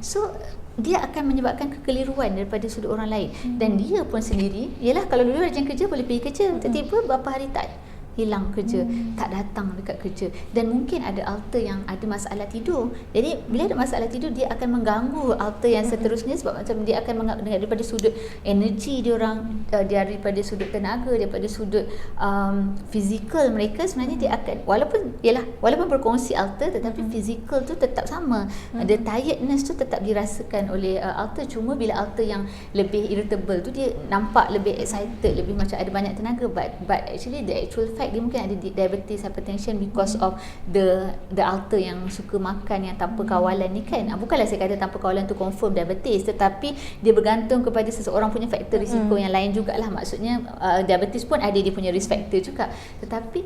so dia akan menyebabkan kekeliruan daripada sudut orang lain. Dan dia pun sendiri, ialah kalau dulu rajin kerja boleh pergi kerja, tiba-tiba beberapa hari tak, hilang kerja, tak datang dekat kerja. Dan mungkin ada alter yang ada masalah tidur. Jadi bila ada masalah tidur, dia akan mengganggu alter yang seterusnya, sebab macam dia akan daripada sudut energi dia orang, daripada sudut tenaga, daripada sudut fizikal mereka, sebenarnya dia akan walaupun berkongsi alter, tetapi fizikal tu tetap sama. The tiredness tu tetap dirasakan oleh alter, cuma bila alter yang lebih irritable tu, dia nampak lebih excited, lebih macam ada banyak tenaga, but actually the actual fact dia mungkin ada diabetes, hypertension because of the alter yang suka makan yang tanpa kawalan ni kan. Bukanlah saya kata tanpa kawalan tu confirm diabetes, tetapi dia bergantung kepada seseorang punya faktor risiko yang lain jugalah. Maksudnya diabetes pun ada dia punya risk factor juga. Tetapi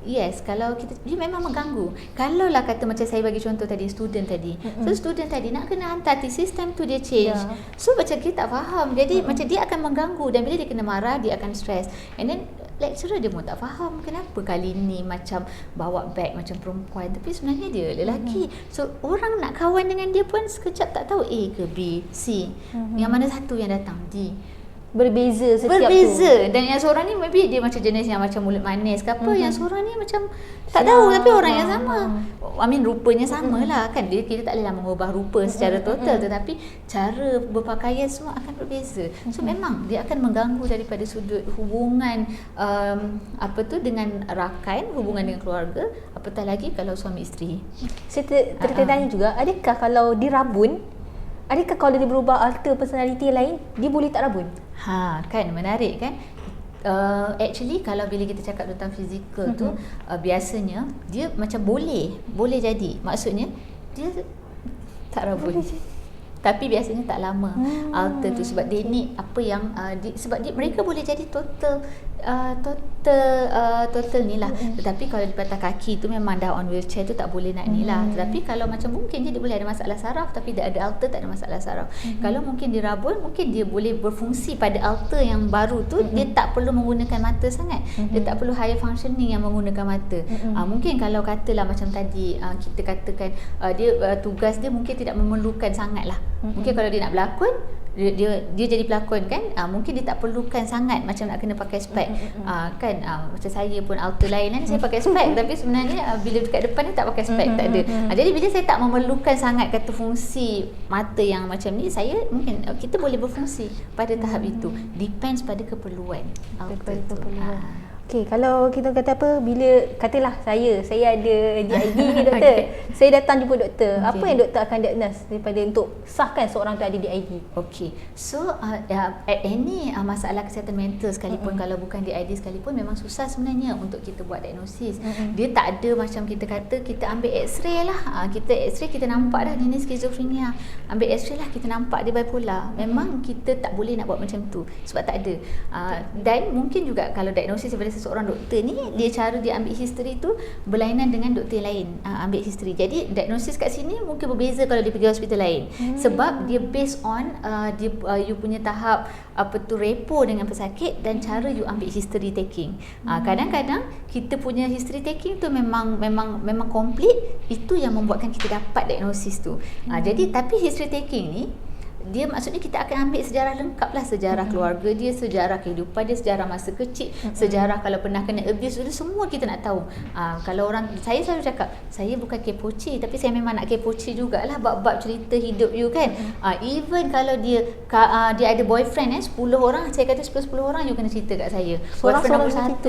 yes, kalau dia memang mengganggu. Kalau lah kata macam saya bagi contoh tadi, student tadi. So student tadi nak kena hantar sistem tu dia change. So macam kita tak faham. Jadi macam dia akan mengganggu, dan bila dia kena marah, dia akan stress. And then lecturer dia pun tak faham kenapa kali ni macam bawa beg macam perempuan, tapi sebenarnya dia lelaki. So orang nak kawan dengan dia pun sekejap tak tahu A ke B, C. Yang mana satu yang datang, D. berbeza setiap berbeza. Dan yang seorang ni maybe dia macam jenis yang macam mulut manis ke apa, yang seorang ni macam tak tahu tapi orang yang sama. I mean rupanya sama lah kan. Kita tak bolehlah mengubah rupa secara total, tetapi cara berpakaian semua akan berbeza. So memang dia akan mengganggu daripada sudut hubungan dengan rakan, hubungan dengan keluarga, apatah lagi kalau suami isteri. Saya tertanya juga, adakah kalau dirabun, adakah kalau dia berubah alter personality lain, dia boleh tak rabun? Kan menarik kan. Actually kalau bila kita cakap tentang fizikal tu, biasanya dia macam boleh jadi. Maksudnya dia tak rabun. Tapi biasanya tak lama alter tu, sebab dia ni apa yang sebab mereka boleh jadi total ni lah. Tetapi kalau di patah kaki tu memang dah on wheelchair tu tak boleh nak ni lah. Tetapi kalau macam mungkin je dia boleh ada masalah saraf tapi dia ada alter tak ada masalah saraf. Kalau mungkin dia rabun, mungkin dia boleh berfungsi pada alter yang baru tu. Dia tak perlu menggunakan mata sangat. Dia tak perlu higher functioning yang menggunakan mata. Mungkin kalau katalah macam tadi kita katakan dia tugas dia mungkin tidak memerlukan sangat lah. Mungkin kalau dia nak berlakon, dia jadi pelakon kan, mungkin dia tak perlukan sangat macam nak kena pakai spek kan. Macam saya pun alter lain kan, saya pakai spek tapi sebenarnya bila dekat depan ni tak pakai spek, tak ada. Jadi bila saya tak memerlukan sangat kata fungsi mata yang macam ni, saya mungkin kita boleh berfungsi pada tahap itu, depends pada keperluan alter tu. Okey, kalau kita kata apa, bila katalah saya ada DID ni doktor. Saya datang jumpa doktor. Apa yang doktor akan diagnose daripada untuk sahkan seorang tu ada DID? Okey. So any masalah kesihatan mental sekalipun, kalau bukan DID sekalipun, memang susah sebenarnya untuk kita buat diagnosis. Dia tak ada macam kita kata kita ambil X-ray lah. Kita X-ray kita nampak dah dia ni skizofrenia. Ambil X-ray lah kita nampak dia bipolar. Memang kita tak boleh nak buat macam tu sebab tak ada. Dan mungkin juga kalau diagnosis daripada seorang doktor ni, dia cara dia ambil history tu berlainan dengan doktor lain ambil history. Jadi diagnosis kat sini mungkin berbeza kalau dia pergi hospital lain. Sebab dia based on you punya tahap repo dengan pesakit dan cara you ambil history taking. Kadang-kadang kita punya history taking tu memang complete, itu yang membuatkan kita dapat diagnosis tu. Jadi tapi history taking ni dia maksudnya kita akan ambil sejarah lengkap lah, sejarah keluarga dia, sejarah kehidupan dia, sejarah masa kecil, sejarah kalau pernah kena abuse, itu semua kita nak tahu. Kalau orang, saya selalu cakap, saya bukan kepoci tapi saya memang nak kepoci jugalah bab-bab cerita hidup you kan. Even kalau dia ada boyfriend 10 orang, saya kata 10 orang you kena cerita kat saya. Boyfriend nombor 1,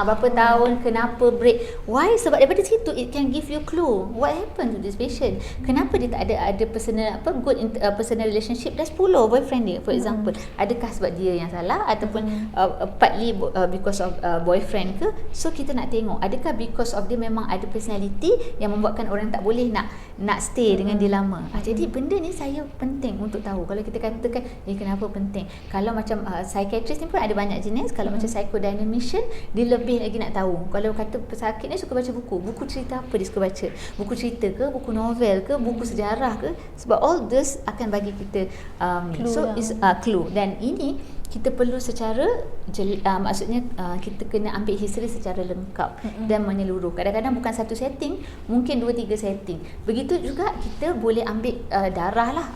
berapa tahun, kenapa break, why? Sebab daripada situ it can give you clue what happened to this patient. Kenapa dia tak ada personal good personal relationship dah 10 boyfriend dia, for example. Adakah sebab dia yang salah ataupun partly because of boyfriend ke? So kita nak tengok adakah because of dia memang ada personality yang membuatkan orang tak boleh nak stay dengan dia lama. Jadi benda ni saya penting untuk tahu. Kalau kita katakan ni kenapa penting, kalau macam psychiatrist ni pun ada banyak jenis. Kalau macam psychodynamician, dia lebih lagi nak tahu. Kalau kata pesakit ni suka baca buku cerita apa dia suka baca, buku cerita ke, buku novel ke, buku sejarah ke, sebab all this akan bagi kita is clue. Dan ini kita perlu secara maksudnya kita kena ambil history secara lengkap dan menyeluruh. Kadang-kadang bukan satu setting, mungkin 2-3 setting. Begitu juga kita boleh ambil darah lah.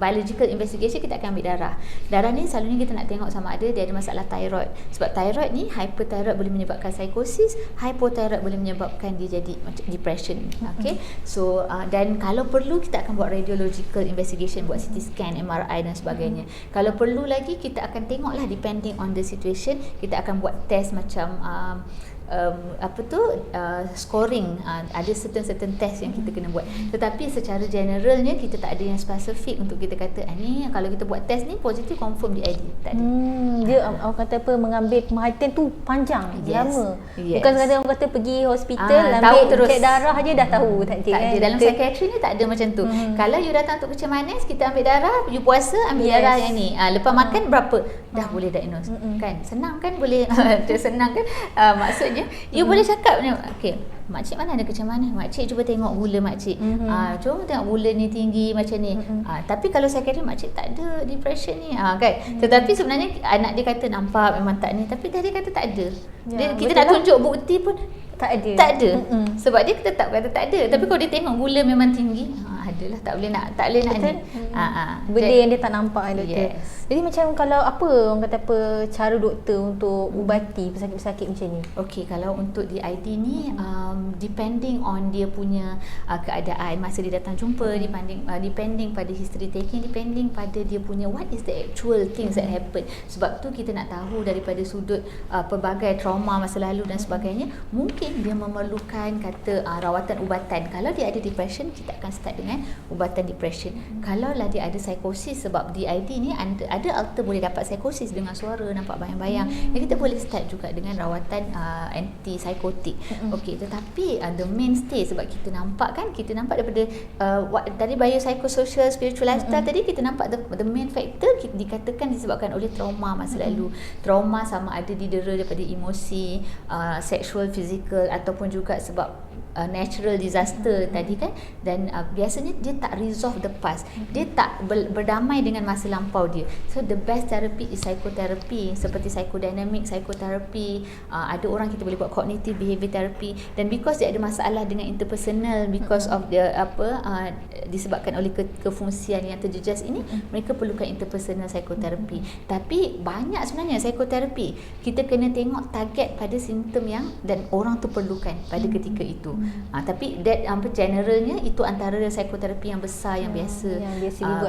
Biological investigation, kita akan ambil darah. Darah ni selalunya kita nak tengok sama ada dia ada masalah thyroid. Sebab thyroid ni, hyperthyroid boleh menyebabkan psikosis, hypothyroid boleh menyebabkan dia jadi depression. So dan kalau perlu kita akan buat radiological investigation, buat CT scan, MRI dan sebagainya. Kalau perlu lagi kita akan tengoklah depending on the situation, kita akan buat test macam scoring, ada certain test yang kita kena buat. Tetapi secara generalnya kita tak ada yang spesifik untuk kita kata ni kalau kita buat test ni positif confirm DID. Tak ada. Dia orang kata apa, mengambil perhatian tu panjang, lama. Bukan sekadar orang kata pergi hospital ambil cek darah je dah tahu, tak ada. Tak ada. Dalam psikiatri ni tak ada macam tu. Kalau you datang untuk kecil manis, kita ambil darah, you puasa ambil darah yang ni. Lepas makan berapa dah boleh diagnose. Kan senang kan, boleh senang kan. Maksudnya you boleh cakap ni, okey, makcik mana ada kecemanan, makcik cuba tengok gula makcik. Cuba tengok gula ni tinggi macam ni. Tapi kalau saya kata makcik tak ada depression ni, kan. Tetapi sebenarnya anak dia kata nampak memang tak ni, tapi dia kata tak ada. Kita nak tunjuk bukti pun tak ada. Sebab dia tetap kata tak ada. Tapi kalau dia tengok gula memang tinggi, adalah tak boleh nak ni. Benda yang dia tak nampak doktor. Jadi macam kalau apa orang kata apa cara doktor untuk ubati pesakit-pesakit macam ni? Okey, kalau untuk DID ni depending on dia punya keadaan masa dia datang jumpa, depending pada history taking, depending pada dia punya what is the actual things that happen. Sebab tu kita nak tahu daripada sudut pelbagai trauma masa lalu dan sebagainya, mungkin dia memerlukan kata rawatan ubatan. Kalau dia ada depression, kita akan start dengan ubatan depression. Kalau lah dia ada psikosis, sebab DID ni ada alter boleh dapat psikosis dengan suara, nampak bayang-bayang. Kita boleh start juga dengan rawatan anti psikotik. Okey, tetapi the mainstay, sebab kita nampak daripada tadi biopsychosocial spiritual lifestyle tadi, kita nampak the main factor dikatakan disebabkan oleh trauma masa lalu. Trauma sama ada didera daripada emosi, sexual, physical, ataupun juga sebab natural disaster tadi kan. Dan biasanya dia tak resolve the past, dia tak berdamai dengan masa lampau dia. So the best therapy is psychotherapy, seperti psychodynamic psychotherapy. Ada orang kita boleh buat cognitive behavior therapy. Dan because dia ada masalah dengan interpersonal, because of the disebabkan oleh kefungsian yang terjejas ini, mereka perlukan interpersonal psychotherapy. Tapi banyak sebenarnya psychotherapy, kita kena tengok target pada simptom yang dan orang tu perlukan pada ketika itu. Tapi that generalnya itu antara psikoterapi yang besar yang biasa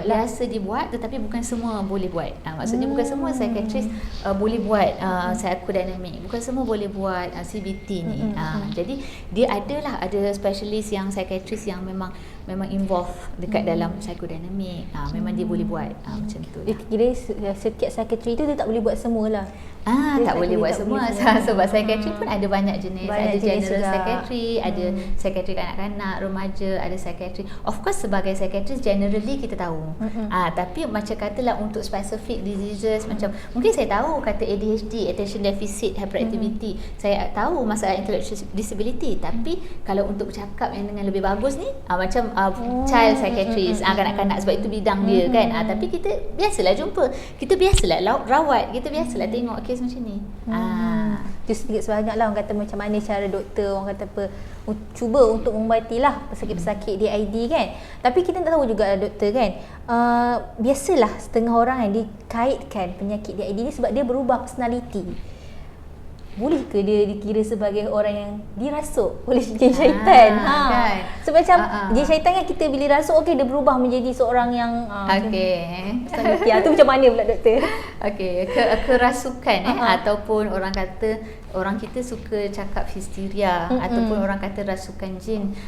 biasa dibuat, tetapi bukan semua boleh buat. Maksudnya bukan semua psychiatrist boleh buat psychodynamic, bukan semua boleh buat CBT ni. Jadi dia ada specialist yang psychiatrist yang memang involve dekat dalam psychodynamic. Memang dia boleh buat macam tu. Kira setiap psychiatry itu dia tak boleh buat semualah. Tak boleh buat semua. Sebab psychiatry pun ada banyak jenis. Ada general psychiatry, ada psychiatry kanak-kanak, remaja, ada psychiatry. Of course sebagai psychiatrist generally kita tahu. Tapi macam katalah untuk specific diseases, macam mungkin saya tahu kata ADHD, attention deficit hyperactivity. Saya tahu masalah intellectual disability, tapi kalau untuk bercakap yang dengan lebih bagus ni macam child psychiatrist, kanak-kanak, sebab itu bidang dia kan. Tapi kita biasalah jumpa, kita biasalah rawat, kita biasalah tengok kes macam ni. Itu sedikit sebanyak lah orang kata macam mana cara doktor orang kata apa cuba untuk mengubatilah pesakit-pesakit DID kan. Tapi kita tak tahu juga doktor kan, biasalah setengah orang yang dikaitkan penyakit DID ni sebab dia berubah personality. Boleh ke dia dikira sebagai orang yang dirasuk oleh jin syaitan? Kan? Sebab macam jin syaitan kan, kita bila rasuk dia berubah menjadi seorang yang personality. Itu macam mana pula doktor? Kerasukan ataupun orang kata, orang kita suka cakap histeria, ataupun orang kata rasukan jin.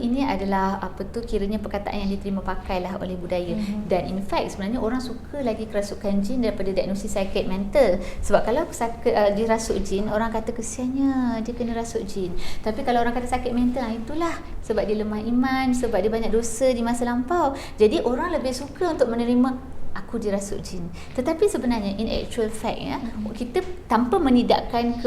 Ini adalah kiranya perkataan yang diterima pakailah oleh budaya. Dan in fact sebenarnya orang suka lagi kerasukan jin daripada diagnosis sakit mental. Sebab kalau dirasuk jin, orang kata kesiannya dia kena rasuk jin. Tapi kalau orang kata sakit mental, itulah sebab dia lemah iman, sebab dia banyak dosa di masa lampau. Jadi orang lebih suka untuk menerima aku dirasuk jin. Tetapi sebenarnya in actual fact kita tanpa menidakkan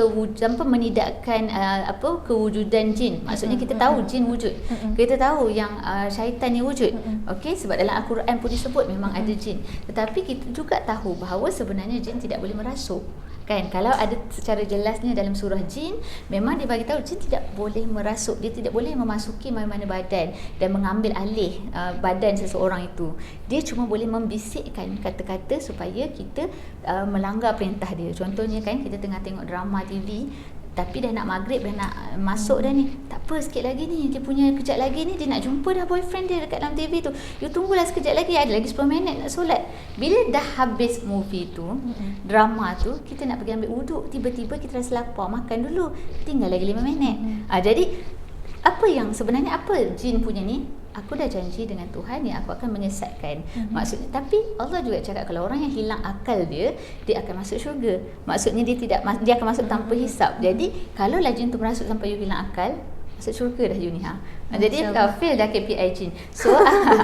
kewujudan jin. Maksudnya kita tahu jin wujud. Kita tahu yang syaitan ni wujud. Sebab dalam Al-Quran pun disebut memang ada jin. Tetapi kita juga tahu bahawa sebenarnya jin tidak boleh merasuk. Kan, kalau ada secara jelasnya dalam surah jin, memang dia bagi tahu jin tidak boleh merasuk, dia tidak boleh memasuki mana-mana badan dan mengambil alih badan seseorang itu. Dia cuma boleh membisikkan kata-kata supaya kita melanggar perintah dia. Contohnya kan, kita tengah tengok drama TV, tapi dah nak maghrib, dah nak masuk dah ni. Tak apa, sikit lagi ni, dia punya kejap lagi ni dia nak jumpa dah boyfriend dia dekat dalam TV tu. You tunggulah sekejap lagi, ada lagi 10 minit nak solat. Bila dah habis movie tu, drama tu, kita nak pergi ambil wuduk, tiba-tiba kita rasa lapar, makan dulu, tinggal lagi 5 minit. Jadi sebenarnya apa jin punya ni? Aku dah janji dengan Tuhan yang aku akan menyesatkan. Maksudnya, tapi Allah juga cakap kalau orang yang hilang akal dia akan masuk syurga. Maksudnya dia akan masuk tanpa hisap. Jadi kalau lah jin tu merasuk sampai you hilang akal, masuk syurga dah you ni. Jadi fail dah KPI jin. So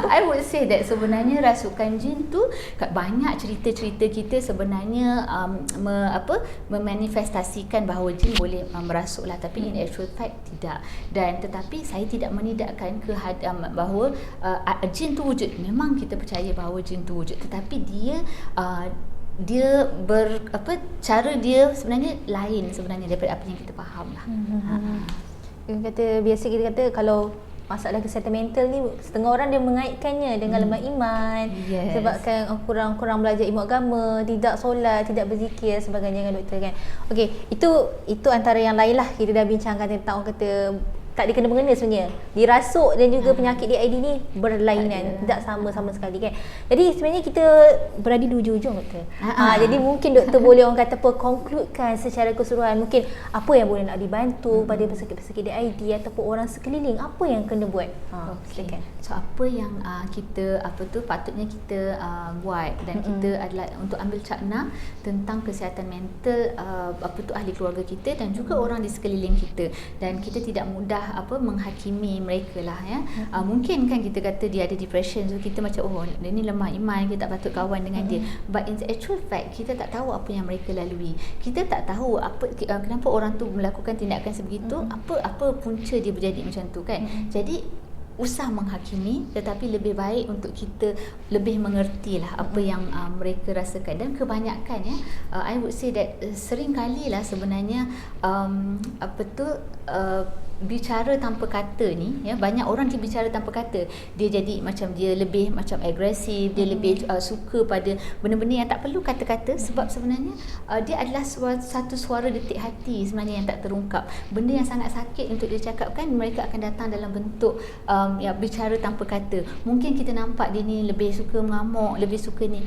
I would say that sebenarnya rasukan jin tu banyak cerita-cerita kita sebenarnya memanifestasikan bahawa jin boleh merasuk lah, tapi in actual fact tidak. Dan tetapi saya tidak menidakkan bahawa jin tu wujud. Memang kita percaya bahawa jin tu wujud, tetapi cara dia sebenarnya lain sebenarnya daripada apa yang kita faham lah. Biasa kita kata kalau masalah kesihatan mental ni setengah orang dia mengaitkannya dengan lemah iman. Yes. Sebabkan kurang belajar ilmu agama, tidak solat, tidak berzikir sebagainya kan doktor kan. Okey, itu antara yang lain lah kita dah bincangkan tentang orang kata tak ada kena-mengena sebenarnya. Dirasuk dan juga penyakit DID ni berlainan, tidak sama sekali kan. Jadi sebenarnya kita berada di ujung-ujung doktor. Jadi mungkin doktor boleh orang kata apa concludekan secara keseluruhan mungkin apa yang boleh nak dibantu pada pesakit-pesakit DID ataupun orang sekeliling, apa yang kena buat. Silakan. So apa yang kita patutnya kita buat dan kita adalah untuk ambil cakna tentang kesihatan mental ahli keluarga kita dan juga orang di sekeliling kita, dan kita tidak mudah menghakimi mereka lah ya. Mungkin kan kita kata dia ada depression, so kita macam dia ni lemah iman, kita tak patut kawan dengan dia, but in actual fact kita tak tahu apa yang mereka lalui, kita tak tahu kenapa orang tu melakukan tindakan sebegitu, apa punca dia berjadi macam tu kan. Jadi usah menghakimi, tetapi lebih baik untuk kita lebih mengertilah apa yang mereka rasakan. Dan kebanyakan I would say that sering kali lah sebenarnya bicara tanpa kata ni banyak orang dia bicara tanpa kata, dia jadi macam dia lebih macam agresif, dia lebih suka pada benda-benda yang tak perlu kata-kata, sebab sebenarnya dia adalah satu suara detik hati sebenarnya yang tak terungkap. Benda yang sangat sakit untuk dia cakapkan, mereka akan datang dalam bentuk bicara tanpa kata. Mungkin kita nampak dia ni lebih suka mengamuk, lebih suka ni,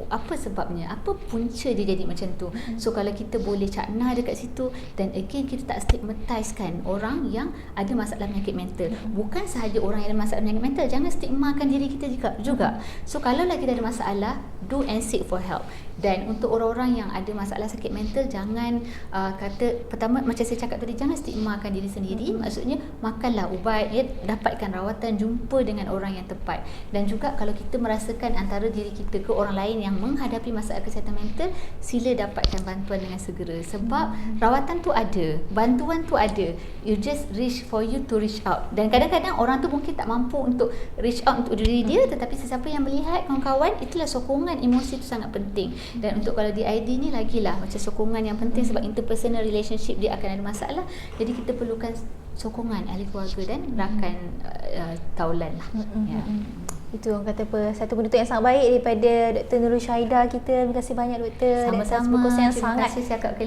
apa sebabnya, apa punca dia jadi macam tu. So kalau kita boleh cakna dekat situ, dan again kita tak stigmatisekan orang yang ada masalah penyakit mental. Bukan sahaja orang yang ada masalah penyakit mental, jangan stigmakan diri kita juga. So kalau lagi kita ada masalah, do and seek for help. Dan untuk orang-orang yang ada masalah sakit mental, jangan kata pertama macam saya cakap tadi, jangan stigmakan diri sendiri. Maksudnya makanlah ubat, dapatkan rawatan, jumpa dengan orang yang tepat. Dan juga kalau kita merasakan antara diri kita ke orang lain yang menghadapi masalah kesihatan mental, sila dapatkan bantuan dengan segera, sebab rawatan tu ada, bantuan tu ada. You just reach for you to reach out. Dan kadang-kadang orang tu mungkin tak mampu untuk reach out untuk diri dia, tetapi sesiapa yang melihat, kawan-kawan, itulah sokongan emosi tu sangat penting. Dan untuk kalau DID ni lagilah macam sokongan yang penting, sebab interpersonal relationship dia akan ada masalah. Jadi kita perlukan sokongan ahli keluarga dan rakan taulan lah. Itu orang kata satu penutup yang sangat baik daripada Dr. Nurul Syahidah kita. Terima kasih banyak doktor. Sama-sama. Yang sangat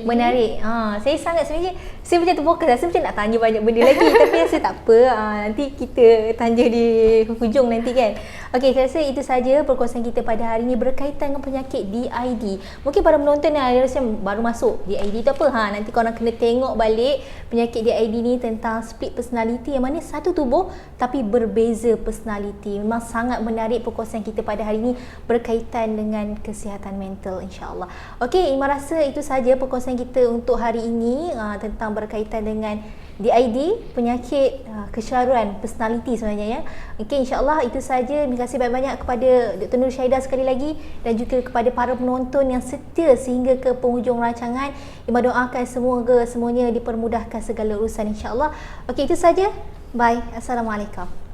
menarik. Saya sangat sebenarnya saya macam terfokus. Saya macam nak tanya banyak benda lagi tapi saya tak apa. Nanti kita tanya di hujung nanti kan. Okey, saya rasa itu saja perkongsian kita pada hari ini berkaitan dengan penyakit DID. Mungkin para penonton yang ada rasa baru masuk DID tu apa? Nanti korang kena tengok balik penyakit DID ni tentang split personality, yang mana satu tubuh tapi berbeza personality. Memang sangat menarik perkongsian kita pada hari ini berkaitan dengan kesihatan mental, insya-Allah. Okey, Iman rasa itu saja perkongsian kita untuk hari ini tentang berkaitan dengan DID, penyakit kesyarahan personality sebenarnya ya. Okey, insya-Allah itu saja. Terima kasih banyak-banyak kepada Dr. Nurul Syahidah sekali lagi, dan juga kepada para penonton yang setia sehingga ke penghujung rancangan. Iman doakan semoga semuanya dipermudahkan segala urusan, insya-Allah. Okey, itu saja. Bye. Assalamualaikum.